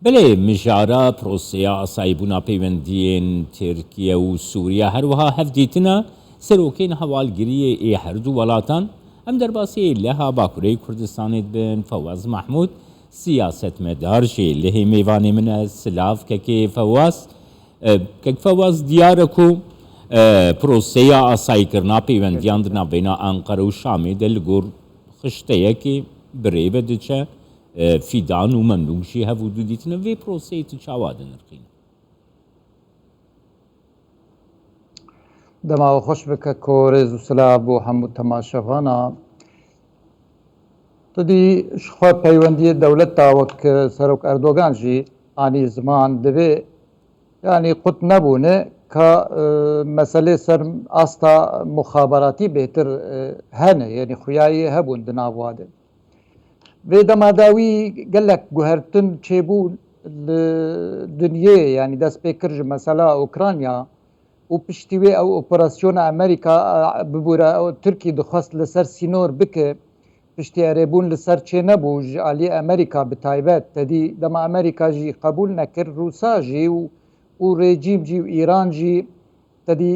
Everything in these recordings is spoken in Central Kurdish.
بلێ مژارە پرۆسەیە ئاساییبوونا پەیوەندیên ترکیە و سووریا هەروەها هەفدیتنە سەرۆکین هەواڵگریە ئێ هەردوو وڵاتان ئەم دەرباسەیە لەها باکوورەی کوردستانێت بن فەواز محمود سیاستمەدار ژێ لە هێ میوانێ منە سلااف کەکێ فەواز کەک فەواز دیارە و پرۆسەیە ئاساییکردنا پەیوەندیان دنابێنە ئەنقەرە و شامێدە لە گۆڕ خشتەیەکی برێ بە دچە فیدان و مەمنووشی هەبوو دوو دیتنە وێ پرۆسەی تو چاوادە نرخین دەماوە خۆش بکە کۆرێز و سلا بۆ هەموو تەماشەوانە تدی خۆ پەیوەندیە دەولەتتا وەک سەرۆک ئەردۆگانژی ئانی زمان دەبێ ینی قوت نەبوونە کە مەسلێ سەر ئاستا مخابەراتی بێتر هەنە یعنی خویایی هەبوون دناوادە وێ دەماداوی گەلک گوهرتن چێبوو دنیێ ینی دەست پێ کرژ مەسەلا ئوکرانیا و پشتیوێ ئەو ئۆپەراسیۆنە ئەمریکا ببوورە تورکی دخواست لەسەر سینۆر بکە پشتیارێبوون لەسەر چێ نەبوو عالی ئەمریکا بتایبەت تەدی دەما ئەمریکاژی قبول نەکرد رووساژی و ڕێجیمجی و ئیرانجی تەدی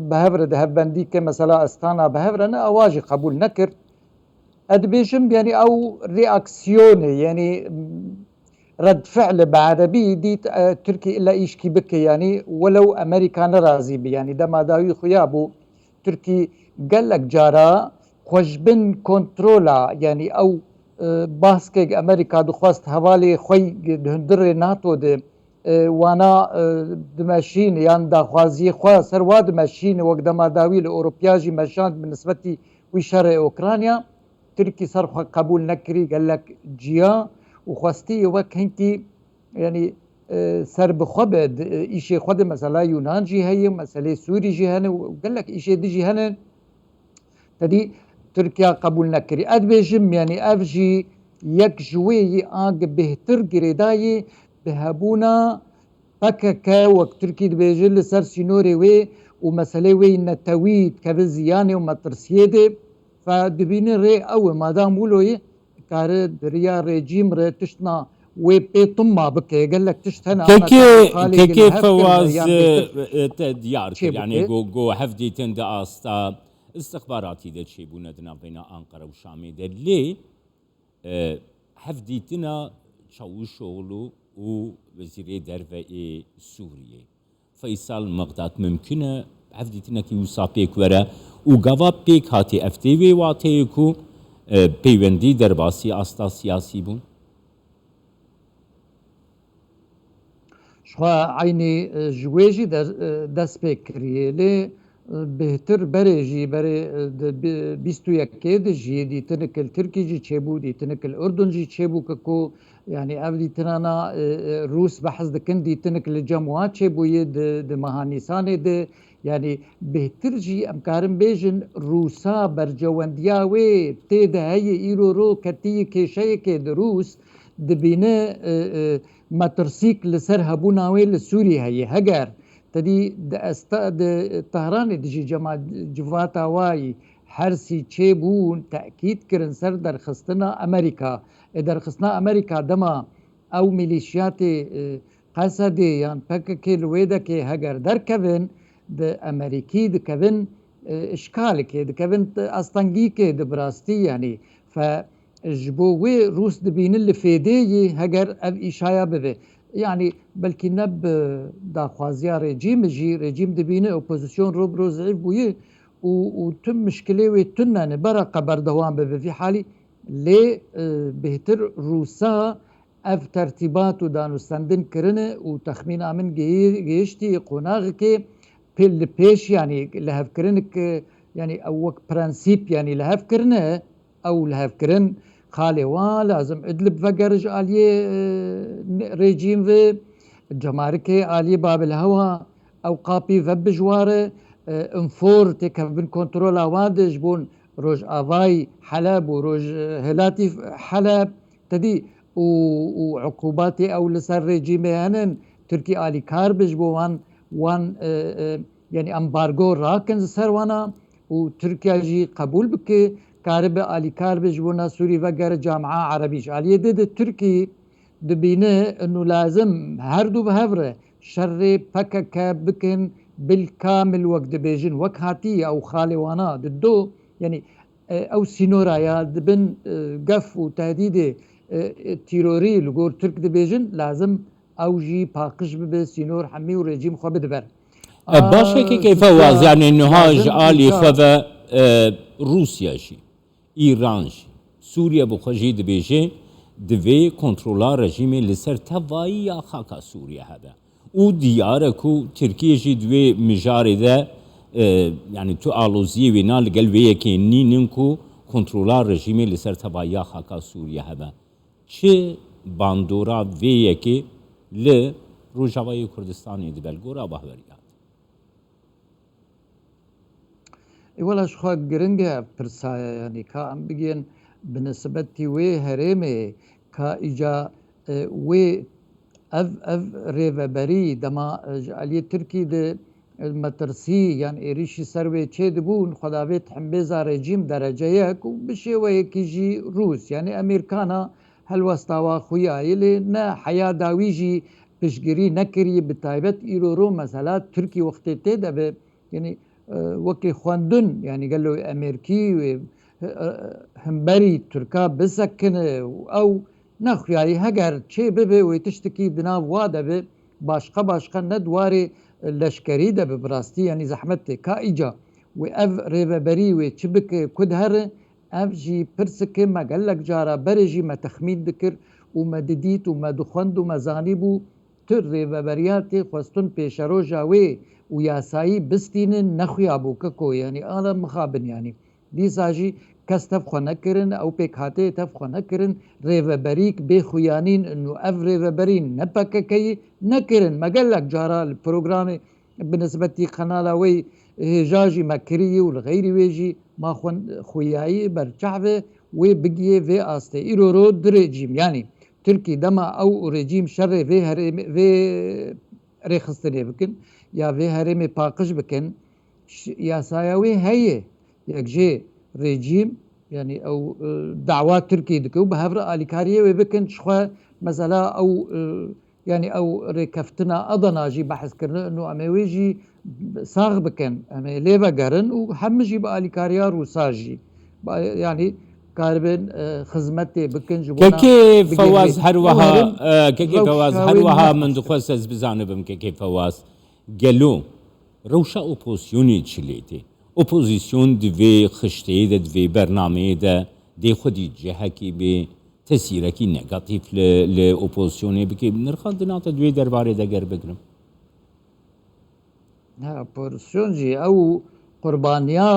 بەهەورە دەهەبەندی کە مەسەلا ئەستانە بەهەورەنە ئەواژی قبول نەکرد ئەدبێژم ینی ئەو ڕێئاکسیۆنێ ینی رد فعل بعربي ديت تركي إلا إيشكي بك يعني ولو أمريكا نرازي بي يعني دما داوي خيابو تركي قال لك جارا خوشبن كنترولا يعني أو باسكي أمريكا دخواست حوالي خوي هندر ناتو دي وانا دمشين يعني دا خوازي خوا سروا دمشين وقت دما داوي الأوروبياجي مشان بالنسبة وشرق أوكرانيا تركي صرف قبول نكري قال لك جيا وخواستی وەک هەنکی ینی سەر بخۆبێت ئیشێ خۆ مەسەلا یونانجی هەیە مەسلەی سووریژی هەنە و گەلک ئیشێ دژی هەنە تەدی تورکیا قبول نەکردی ئەدبێژم ینی ئەڤژی یەک ژوەیەی ئاگە بهتر گرێدایێ بەهەبوونا پەکەکە وەک تورکی دبێژێ لەسەر سینۆرێ وێ و مەسلەی وێی نەتەویت کە زیانێ و مەترسیێ دێ فدبینە ڕێ ئەوە مادام وولۆیە کارە دریا ڕێجیم ڕێ تشتنا وێ پێتمما بکە گەلک تشت هەنا کێ فەواز دیار یانێ گۆ هەفدیتن دە ئاستا استخباراتی دەچێ بوونە دنابێنە ئەنقەرە و شامێدە لێ هەفدیتنە چاوشۆغڵ و وەزیرێ دەرڤەئێ سووریێ فەیساڵ مەقدات ممکنە هەفدیتنەکی وسا پێک وەرە و گاوا پێک هاتی ئەفتێ وێ واتەیەک و پەیوەندی دەرباسی ئاستا سیاسی بوون شخوا عینی ژوێژی دەست پێ کریێ لێ بهتر بەرێژی بەرێ 21 دژی دیتنکل ترکیجی چێبوو دیتنکل ئوردنجی چێبوو کە کۆ ینی ئەو دیتنانە رووس بەحەز دکن دیتنک لە جەموات چێبوویە دمەهانیسانێ دێ ینی بهترجی ئەمکارم بێژن رووسا بەرجەوەندیاوێ تێدا هەیە ئیرۆڕۆ کەتی کێشەیەکێ درووس دبینە مەترسیک لەسەر هەبوو ناوێ لە سووری هەیە هەگەر تدی تهرانی دژی جەما جڤاتە وایی هەرسی چێبوون تەکید کردن سەر دەرخستنە ئەمریکا دەرخستنە ئەمریکا دەما ئەو میلیشیاتێ قەسەدێ یان پەکەکێ لێ دەکێ هەگەر دەرکەون ئەمریکی دکەون شکالێکێ دکەون ئەستەنگیکێ دەبراستی ینی ji bo wê Rûs dibînin li fêdeyê heger ev îşaya bibe yanî belkî ne bi daxwaziya rejîmê jî rejîm dibîne opozisyon robro zayıf bûye û tim mişkilê wê tunne bera qeberdewam bibe vî halî lê bêhtir Rûsa ev tertîbat û danûstendin kirine û texmîna min gihîştî qonaxekê pê li pêş yanî li hevkirinik yanî ew wek prensîp yanî li hevkirine ew li hevkirin خالێ وا لازم ئەدلب ڤەگەرژ ئالیێ رێجیم vê cemarikê aliyê Babilhewa ew qapî ve bijware infor têkevbin kontrola wan de ji bo Rojavayî Heleb û Rojhilatî Heleb tedî û eqûbatê ew li ser rejîmê henin Tirkî alîkar bi ji bo wan yanî embargo rakin ji ser wana û Tirkiye jî qebûl bike karibe alîkar bi ji bo Sûrî vegere Camia Erebî ji aliyê de Tirkî دبینه انه لازم هر دو بهفره شر پکک بکن بالكامل وقت دبيجن وك هاتي او خالوانا ددو يعني او سينورا يا دبن قف وتهديد تيروري لقور ترك دبيجن لازم او جي باقش ببه سينور حمي ورجيم خو بدبر باشا كيف واز يعني النهاج آلي خذا روسيا شي إيران شي سوريا بخجي دبيجي دوي كنترولا رجيمي لسر توايا خاكا سوريا هذا و دياركو تركيا جي دوي مجاري ده يعني تو آلوزيه وينا لقل ويكي نينكو كنترولا رجيمي لسر توايا خاكا سوريا هذا چه باندورا ويكي لروجاوي كردستان دبلغورا بهوريات ولا شخوا گرنگه پرسایا يعني كا ام بگين بنسبتي وي هرمي كا اجا وي اف ريفبري دما علي تركي ده مترسي يعني اريشي سروي چه دبون خداويت حمبيزا رجيم درجه يك وبشي ويكيجي روس يعني امريكانا هالوستاوا خويا يلي نا حياه داويجي بشگري نكري بتايبت ايرورو مثلا تركي وقت تده يعني وكي خواندن يعني قال له امريكي همبري تركا بسكن او نخ يعني هجر شيء ببي وتشتكي بناف وادا بي باشقا ندواري لشكري ده ببراستي يعني زحمتي كايجا واف ريفبري وتشبك كدهر اف جي برسك ما قال لك جارا برجي ما تخمين ذكر وما دديت وما دخند وما زانيبو تر ريفبرياتي خواستن بيشرو جاوي وياسايي بستين نخويا بوككو يعني انا مخابن يعني دي ساجي کس تفخوا نکرن او پیکاته تفخوا نکرن ریوبریک بی خویانین انو اف ریوبرین نپککی نکرن مقالك جارا البروغرام بالنسبة قناة وي هجاجي مكري والغير ويجي ما خوياي برشعبه وبقيه في آسته إيرورو دريجيم يعني تركي دما او رجيم شر في ريخستني بكن يا في هرمي باقش بكن يا سايوي هي يكجي ريجيم يعني او دعوات تركي دكو بهفر اليكاريه وبكن شخوا مثلا او يعني او ركفتنا اضناجي بحث كرنا انه امويجي صاغ بكن امي ليفا قرن وحمجي باليكاريا روساجي يعني قاربن خدمتي بكن جبونا كيف فواز هروها كيف فواز هروها من دخوس بزانبم كيف فواز قالوا روشا اوبوزيوني تشليتي اپوزیسیون دوی خشته ده دوی برنامه ده دی خودی جهکی به تاثیرکی نگاتیف ل اپوزیسیونه بکی نرخان دنات دوی درباره ده گر بگرم اپوزیسیون جی او قربانیا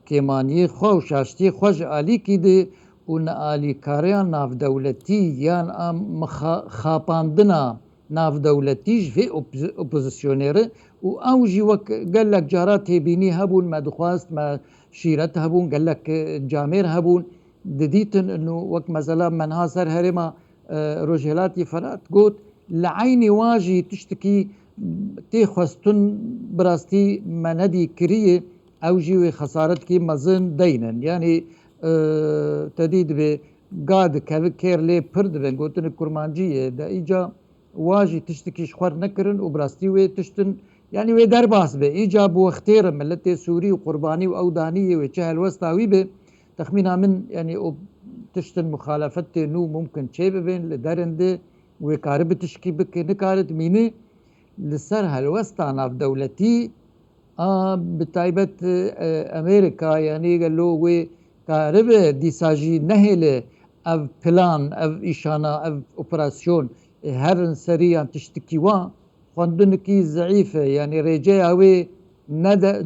کمانی خو شاشتی خوش علی کی ده اون علی کاریان ناف دولتی یان خاپاندنا ناف دولتیش في اپوزيسيونير و او جي وك قال لك جارات هبيني هبون ما دخواست ما شيرت هبون قال لك جامير هبون دديتن انه وك مثلا من هاسر هرما رجلاتي فرات قوت لعيني واجي تشتكي تيخوستن براستي ما ندي كريه او جي خسارت كي مزن دينا يعني تديد به قاد كير لي برد بن قوتن كرمانجيه دا ايجا واجي تشتكي شخور نكرن وبراستي وي تشتن يعني وي درباس به ايجاب واختير ملت سوري وقرباني واودانيه وجهل وسطاوي به تخمينا من يعني تشتن مخالفت نو ممكن شيء بين لدرنده وكارب تشكي بك نكارت ميني لسر هالوسطا ناف دولتي بتايبت امريكا يعني قالوا وي كارب ديساجي نهل اف بلان اف ايشانا اف اوبراسيون هرن سريعا تشتكي وان خندنكي ضعيفة يعني رجاء وي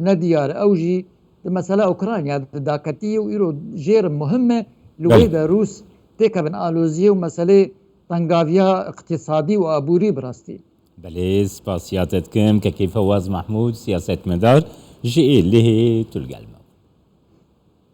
نديار اوجي مثلا اوكرانيا داكتيه ويرو جير مهمة لويدا روس تيكا بن الوزيه ومسألة طنقافيا اقتصادي وابوري براستي بله سپاسیاتت کم که کیف فواز محمود سیاست مدار جئ له تلقى